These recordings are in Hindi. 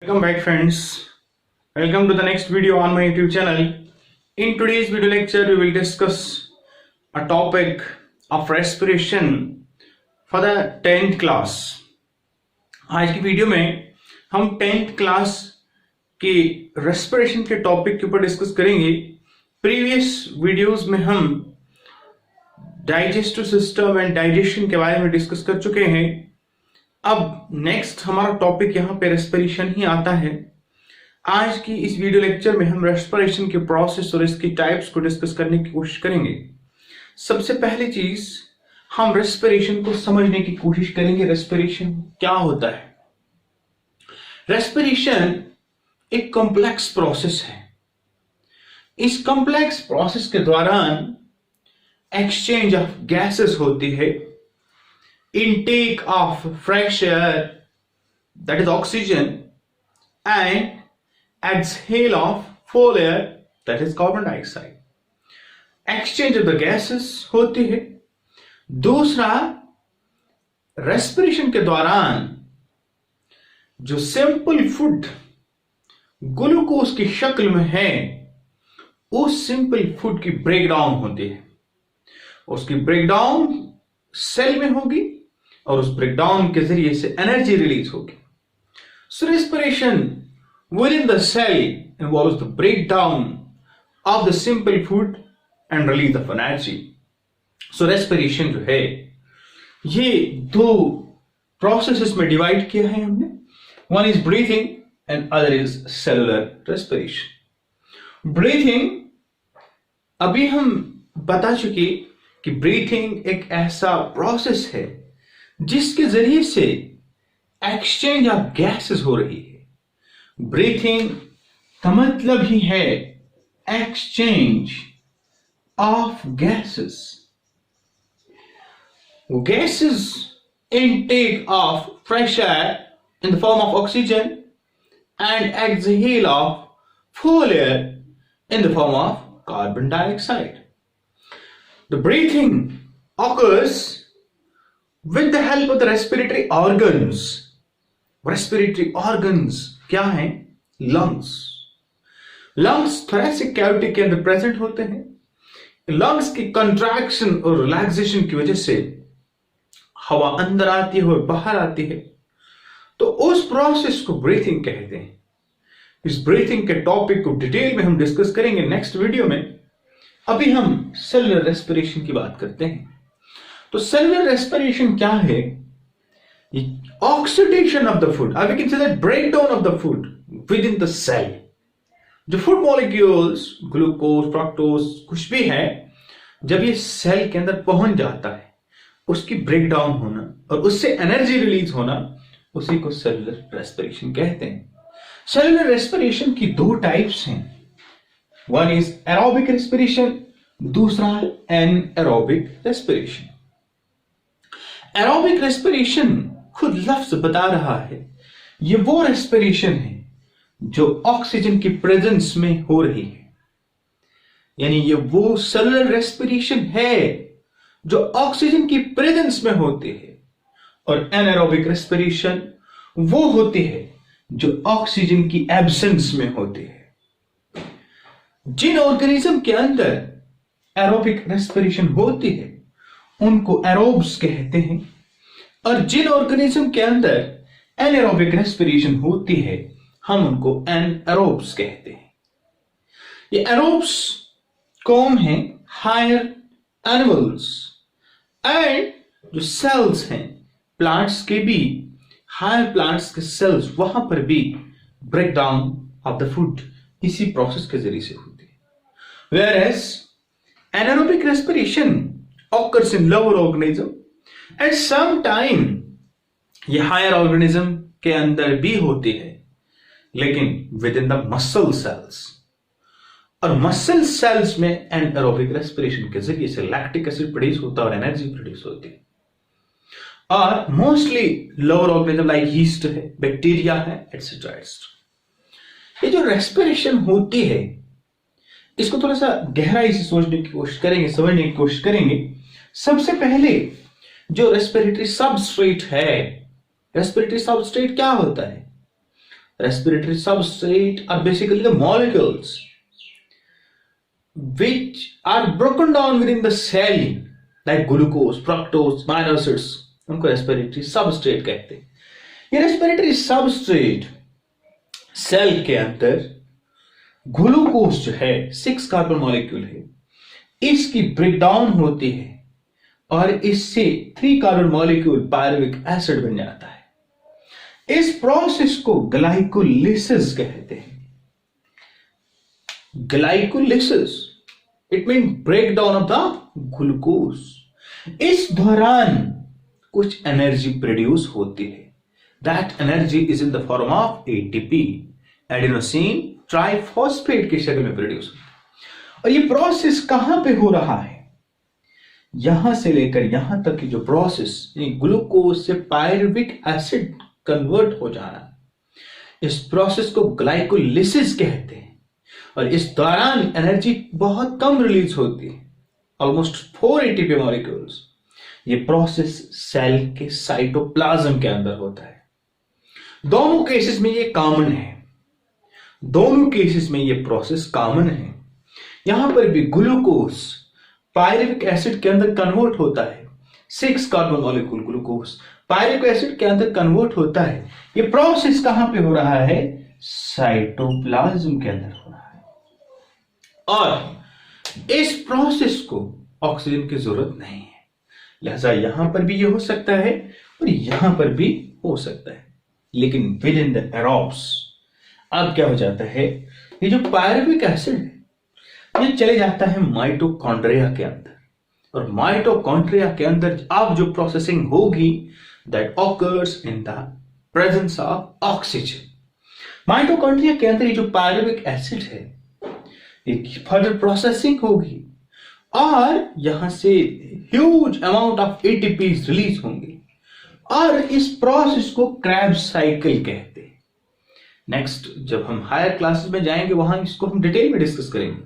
Welcome back friends. Welcome to the next video on my YouTube channel. In today's video lecture we will discuss a topic of respiration for the 10th class. आज की वीडियो में हम 10th क्लास के रेस्पिरेशन के टॉपिक के ऊपर डिस्कस करेंगे. प्रीवियस वीडियोस में हम डाइजेस्टिव सिस्टम एंड डाइजेशन के बारे में डिस्कस कर चुके हैं. अब नेक्स्ट हमारा टॉपिक यहाँ पे रेस्पिरेशन ही आता है. आज की इस वीडियो लेक्चर में हम रेस्पिरेशन के प्रोसेस और इसकी टाइप्स को डिस्कस करने की कोशिश करेंगे. सबसे पहली चीज हम रेस्पिरेशन को समझने की कोशिश करेंगे. रेस्पिरेशन क्या होता है? रेस्पिरेशन एक कॉम्प्लेक्स प्रोसेस है. इस कॉम्प्लेक्स प्रोसेस के दौरान एक्सचेंज ऑफ गैसेस होती है. Intake of fresh air, that is oxygen, and exhale of fuel air, that is carbon dioxide. Exchange of the gases होती है. दूसरा, रेस्पिरेशन के दौरान जो सिंपल फूड ग्लूकोज की शक्ल में है उस सिंपल फूड की ब्रेकडाउन होती है. उसकी ब्रेकडाउन सेल में होगी और उस ब्रेकडाउन के जरिए से एनर्जी रिलीज होगी. So respiration within the cell involves the breakdown of the simple food and release of energy. So respiration जो है ये दो प्रोसेसेस में डिवाइड किया है हमने. One is breathing and other is cellular respiration. Breathing अभी हम बता चुके कि ब्रीथिंग एक ऐसा प्रोसेस है जिसके जरिए से एक्सचेंज ऑफ गैसेस हो रही है. ब्रीथिंग का मतलब ही है exchange of gases. Gases intake of fresh air in the form of oxygen and exhale of foul air in the form of carbon dioxide. The breathing occurs with the help of the respiratory organs. Respiratory organs क्या हैं? Lungs. Lungs thoracic cavity के अंदर प्रेजेंट होते हैं. Lungs की contraction और relaxation की वजह से हवा अंदर आती है और बाहर आती है. तो उस प्रोसेस को ब्रीथिंग कहते हैं. इस ब्रीथिंग के टॉपिक को डिटेल में हम डिस्कस करेंगे नेक्स्ट वीडियो में. अभी हम सेलुलर रेस्पिरेशन की बात करते हैं. तो सेलुलर रेस्पिरेशन क्या है? Oxidation of the food, we can say that breakdown of the food within the cell. जो फूड मॉलिक्यूल्स ग्लूकोज फ्रक्टोज कुछ भी है, जब ये सेल के अंदर पहुंच जाता है उसकी ब्रेकडाउन होना और उससे एनर्जी रिलीज होना, उसी को सेलुलर रेस्पिरेशन कहते हैं. सेलुलर रेस्पिरेशन की दो टाइप्स हैं. One is aerobic respiration, दूसरा anaerobic respiration. Aerobic respiration खुद लफ्ज बता रहा है ये वो रेस्पिरेशन है जो ऑक्सीजन की प्रेजेंस में हो रही है. यानी ये वो सेलुलर रेस्पिरेशन है जो ऑक्सीजन की प्रेजेंस में होती है. और एनारोबिक रेस्पिरेशन वो होती है जो ऑक्सीजन की एब्सेंस में होती है. जिन ऑर्गेनिज्म के अंदर एरोबिक रेस्पिरेशन होती है उनको एरोब्स कहते हैं और जिन ऑर्गेनिज्म के अंदर एनारोबिक रेस्पिरेशन होती है हम उनको एनारोब्स कहते हैं. ये एरोब्स कौन है? Higher animals. एंड जो सेल्स हैं प्लांट्स के भी, हायर प्लांट्स के सेल्स, वहां पर भी ब्रेकडाउन ऑफ द फूड इसी प्रोसेस के जरिए से होती है. Whereas anaerobic respiration occurs in lower organism and sometime ये higher organism के अंदर भी होती है लेकिन within the muscle cells. और muscle cells में anaerobic respiration के जरिए से lactic acid प्रोड्यूस होता है और एनर्जी प्रोड्यूस होती है. और mostly lower organism like yeast है, बैक्टीरिया है, एटसेट्रा. ये जो रेस्पिरेशन होती है इसको थोड़ा सा गहराई से सोचने की कोशिश करेंगे, समझने की कोशिश करेंगे. सबसे पहले जो रेस्पिरेटरी सबस्ट्रेट है, रेस्पिरेटरी सबस्ट्रेट क्या होता है? Respiratory substrate are basically the molecules which are broken down within the cell, like glucose, fructose, amino acids. उनको respiratory substrate कहते हैं. ये respiratory substrate सेल के अंदर ग्लूकोज जो है 6 कार्बन मॉलिक्यूल है, इसकी ब्रेकडाउन होती है और इससे 3 कार्बन मॉलिक्यूल पायरुविक एसिड बन जाता है. इस प्रोसेस को ग्लाइकोलिसिस कहते हैं. Glycolysis it mean break down of the glucose. इस दौरान कुछ एनर्जी प्रोड्यूस होती है. That energy is in the form of ATP, adenosine triphosphate की शक्ल में प्रोड्यूस होती है. और ये प्रोसेस कहां पे हो रहा है? यहां से लेकर यहां तक की जो प्रोसेस ग्लूकोज से पायरुविक एसिड कन्वर्ट हो जाना, इस प्रोसेस को ग्लाइकोलिसिस कहते हैं. और इस दौरान एनर्जी बहुत कम रिलीज होती है, ऑलमोस्ट 4 एटीपी मॉलिक्यूल्स. ये प्रोसेस सेल के साइटोप्लाज्म के अंदर होता है. दोनों केसेस में ये कॉमन है. दोनों केसेस में ये प्रोसेस कॉमन है. यहां पर भी ग्लूकोज पायरुविक एसिड के अंदर कन्वर्ट होता है. 6 carbon molecule glucose pyruvic acid के अंदर कन्वर्ट होता है. ये प्रोसेस कहां पे हो रहा है? साइटोप्लाज्म के अंदर हो रहा है. और इस प्रोसेस को ऑक्सीजन की जरूरत नहीं है, लिहाजा यहां पर भी ये हो सकता है और यहां पर भी हो सकता है. लेकिन विद इन द एरोब्स अब क्या हो जाता है, ये जो पायरुविक एसिड है ये चले जाता है माइटोकॉन्ड्रिया के अंदर. और माइटोकॉन्ड्रिया के अंदर अब जो प्रोसेसिंग होगी that occurs in the presence of oxygen. Mitochondria के अंदर ये जो पायरुविक एसिड है ये फर्दर प्रोसेसिंग होगी और यहां से huge amount of ATPs release होंगे और इस प्रोसेस को क्रेब्स साइकिल कहते हैं. नेक्स्ट जब हम हायर क्लासेस में जाएंगे वहां इसको हम डिटेल में डिस्कस करेंगे.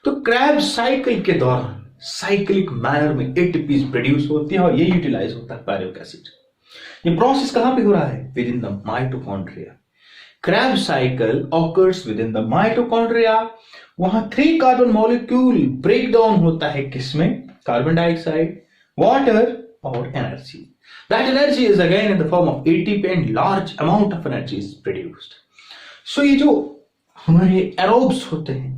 तो क्रेब्स साइकिल के दौरान साइक्लिक मैनर में एटीपीज प्रोड्यूस होती है और ये यूटिलाइज होता है पायरुविक एसिड. ये प्रोसेस कहां पे हो रहा है? With in the mitochondria. Krebs cycle occurs within the mitochondria. वहां 3 कार्बन मॉलिक्यूल ब्रेक डाउन होता है किसमें? कार्बन डाइऑक्साइड, वाटर और energy. That energy is again in the form of ATP and large amount of energy is produced. So ये जो हमारे एरोब्स होते हैं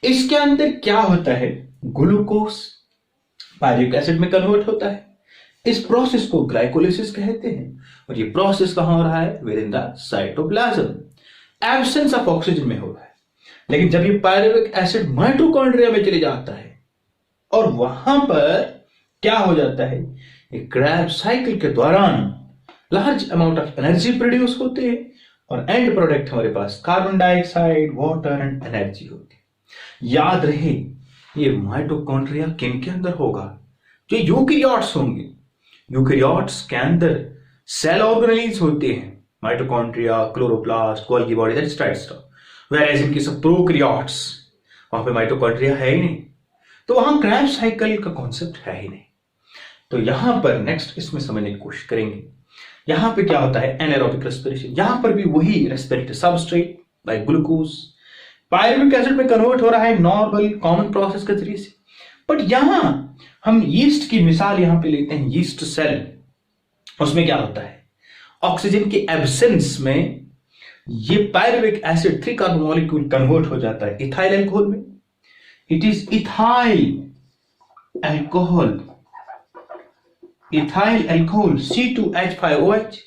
इसके अंदर क्या होता है? ग्लूकोज पायरुविक एसिड में कन्वर्ट होता है. इस प्रोसेस को ग्लाइकोलिसिस कहते हैं और ये प्रोसेस कहां हो रहा है? With in the cytoplasm. Absence of oxygen में हो रहा है. लेकिन जब ये पायरुविक एसिड माइटोकॉन्ड्रिया में चले जाता है और वहां पर क्या हो जाता है? ये क्रेब्स साइकिल के दौरान large amount of energy produce होते हैं और एंड प्रोडक्ट हमारे पास carbon dioxide, water and energy होती है. याद रहे ये माइटोकॉन्ड्रिया किन के अंदर होगा? जो यूकेरियोट्स होंगे. यूकेरियोट्स के अंदर सेल ऑर्गेनेल्स होते हैं, mitochondria, chloroplast, Golgi body, that's right stuff. Whereas in case of prokaryotes वहां पे माइटोकॉन्ड्रिया है ही नहीं, तो वहां क्रेब्स साइकिल का कॉन्सेप्ट है ही नहीं. तो यहां पर नेक्स्ट इसमें समझने की कोशिश करेंगे. यहां पे क्या होता है? Anaerobic respiration. यहां पर भी वही respiratory substrate like glucose pyruvic acid में कन्वर्ट हो रहा है नॉर्मल कॉमन प्रोसेस के जरिए से. बट यहां हम यीस्ट की मिसाल यहां पे लेते हैं. यीस्ट सेल, उसमें क्या होता है? ऑक्सीजन की एब्सेंस में ये pyruvic acid 3 carbon molecule convert हो जाता है इथाइल अल्कोहल में. It is ethyl alcohol C2H5OH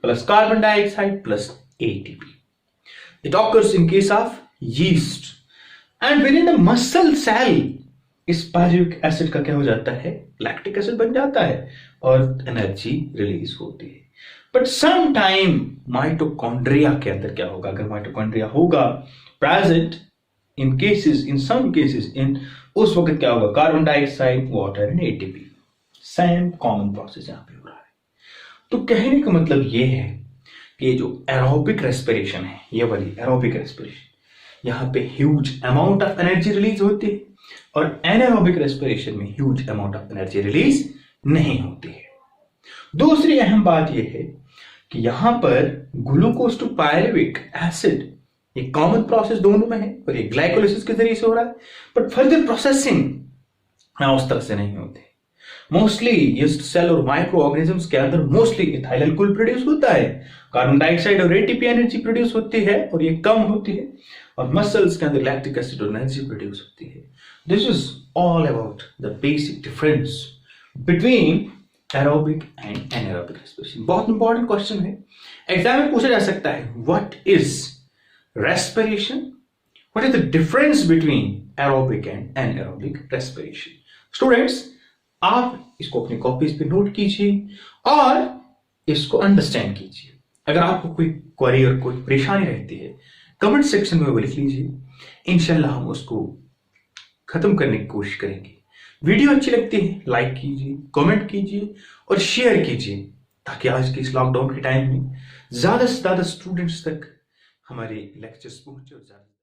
plus carbon dioxide plus ATP. It occurs in case of yeast. And within the muscle cell, इस पायरुविक एसिड का क्या हो जाता है? लैक्टिक एसिड बन जाता है और एनर्जी रिलीज होती है. बट सम टाइम माइटोकॉन्ड्रिया के अंदर क्या होगा? अगर माइटोकॉन्ड्रिया होगा प्रेजेंट इन सम केसेस उस वक्त क्या होगा? Carbon dioxide, water and ATP. Same common process यहां पे हो रहा है. तो कहने का मतलब ये है कि ये जो एरोबिक रेस्पिरेशन है, ये वाली एरोबिक रेस्पिरेशन, यहां पे huge amount of energy release होती है और एनारोबिक रेस्पिरेशन में huge amount of energy release नहीं होती है. दूसरी अहम बात यह है कि यहां पर ग्लूकोज टू पायरुविक एसिड ये कॉमन प्रोसेस दोनों में है और ये ग्लाइकोलिसिस के जरिए से हो रहा है, बट फर्दर प्रोसेसिंग उस तरह से नहीं होती। मोस्टली यीस्ट सेल और माइक्रो ऑर्गेनिजम्स के अंदर मोस्टली इथाइल अल्कोहल प्रोड्यूस होता है, कार्बन डाइऑक्साइड और एटीपी एनर्जी प्रोड्यूस होती है और ये कम होती है, और मसल्स के अंदर लैक्टिक एसिड और एनर्जी प्रोड्यूस होती है। This is all about the basic difference between aerobic and anaerobic respiration. बहुत इंपॉर्टेंट क्वेश्चन है, एग्जाम में पूछा जा सकता है, what is respiration, what is the difference between aerobic and anaerobic respiration. Students, आप इसको अपनी कॉपीज पे नोट कीजिए और इसको अंडरस्टैंड कीजिए। अगर आपको कोई क्वेरी और कोई परेशानी रहती है, कमेंट सेक्शन में वो लिख लीजिए, इंशाल्लाह हम उसको खत्म करने की कोशिश करेंगे। वीडियो अच्छी लगती है लाइक कीजिए, कमेंट कीजिए और शेयर कीजिए, ताकि आज के इस लॉकडाउन के टाइम में ज्यादा से ज्यादा स्टूडेंट्स तक हमारे लेक्चर्स पहुंचे और ज्यादा